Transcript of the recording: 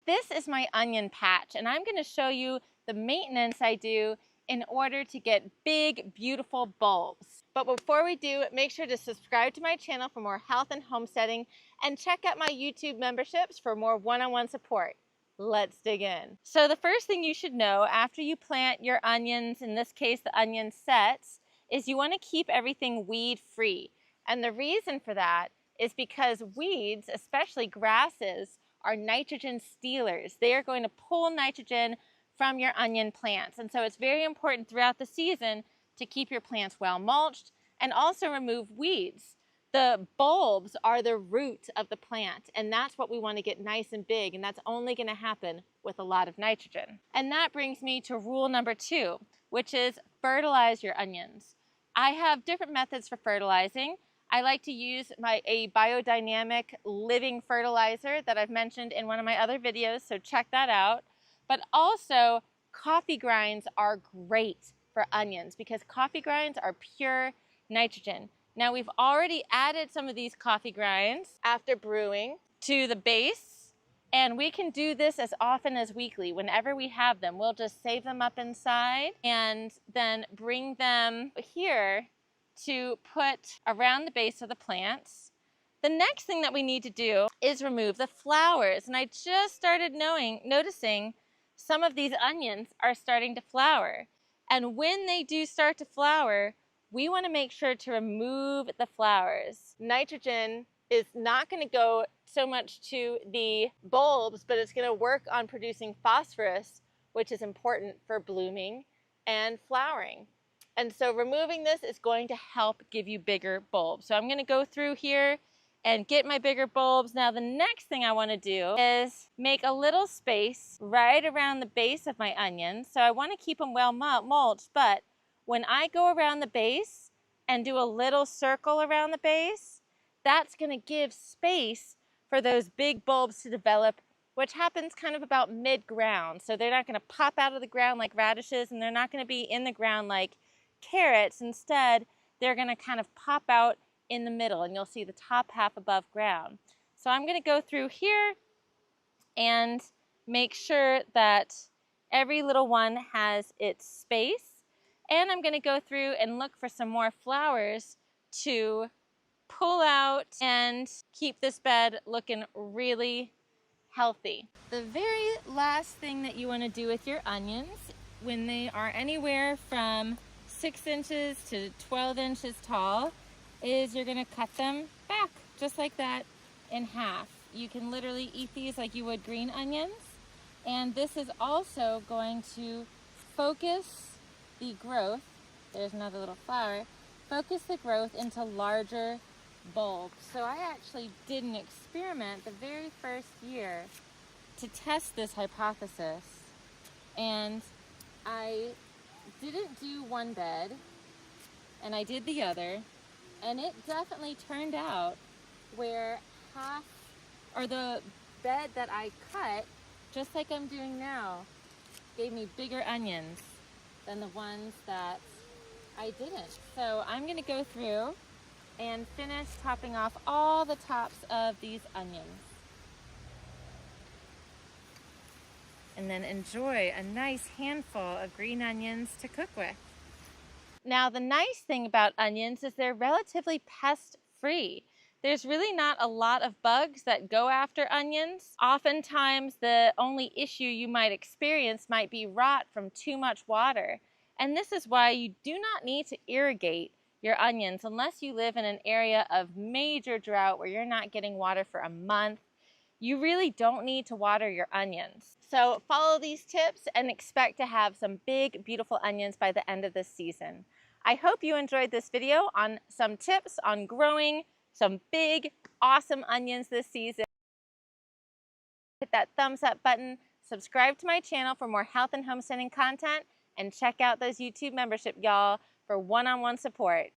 this is my onion patch, and I'm going to show you the maintenance I do in order to get big, beautiful bulbs. But before we do, make sure to subscribe to my channel for more health and homesteading, and check out my YouTube memberships for more one-on-one support. Let's dig in. So the first thing you should know after you plant your onions, in this case the onion sets, is you want to keep everything weed free. And the reason for that is because weeds, especially grasses, are nitrogen stealers. They are going to pull nitrogen from your onion plants. And so it's very important throughout the season to keep your plants well mulched and also remove weeds. The bulbs are the root of the plant, and that's what we want to get nice and big, and that's only going to happen with a lot of nitrogen. And that brings me to rule number 2, which is fertilize your onions. I have different methods for fertilizing. I like to use a biodynamic living fertilizer that I've mentioned in one of my other videos, so check that out. But also, coffee grinds are great for onions because coffee grinds are pure nitrogen. Now, we've already added some of these coffee grinds after brewing to the base, and we can do this as often as weekly. Whenever we have them, we'll just save them up inside and then bring them here to put around the base of the plants. The next thing that we need to do is remove the flowers, and I just started noticing some of these onions are starting to flower. And when they do start to flower, we want to make sure to remove the flowers. Nitrogen is not going to go so much to the bulbs, but it's going to work on producing phosphorus, which is important for blooming and flowering. And so removing this is going to help give you bigger bulbs. So I'm going to go through here and get my bigger bulbs. Now the next thing I want to do is make a little space right around the base of my onions. So I want to keep them well mulched, but when I go around the base and do a little circle around the base, that's going to give space for those big bulbs to develop, which happens kind of about mid-ground. So they're not going to pop out of the ground like radishes, and they're not going to be in the ground like carrots. Instead, they're going to kind of pop out in the middle, and you'll see the top half above ground. So I'm going to go through here and make sure that every little one has its space. And I'm going to go through and look for some more flowers to pull out and keep this bed looking really healthy. The very last thing that you want to do with your onions when they are anywhere from 6 inches to 12 inches tall is you're going to cut them back just like that in half. You can literally eat these like you would green onions, and this is also going to focus the growth. There's another little flower. Focus the growth into larger bulbs. So I actually did an experiment the very first year to test this hypothesis, and I didn't do one bed and I did the other, and it definitely turned out where half, or the bed that I cut, just like I'm doing now, gave me bigger onions than the ones that I didn't. So I'm going to go through and finish topping off all the tops of these onions. And then enjoy a nice handful of green onions to cook with. Now, the nice thing about onions is they're relatively pest-free. There's really not a lot of bugs that go after onions. Oftentimes, the only issue you might experience might be rot from too much water. And this is why you do not need to irrigate your onions unless you live in an area of major drought where you're not getting water for a month. You really don't need to water your onions. So follow these tips and expect to have some big, beautiful onions by the end of this season. I hope you enjoyed this video on some tips on growing some big, awesome onions this season. Hit that thumbs up button, subscribe to my channel for more health and homesteading content, and check out those YouTube membership, y'all, for one-on-one support.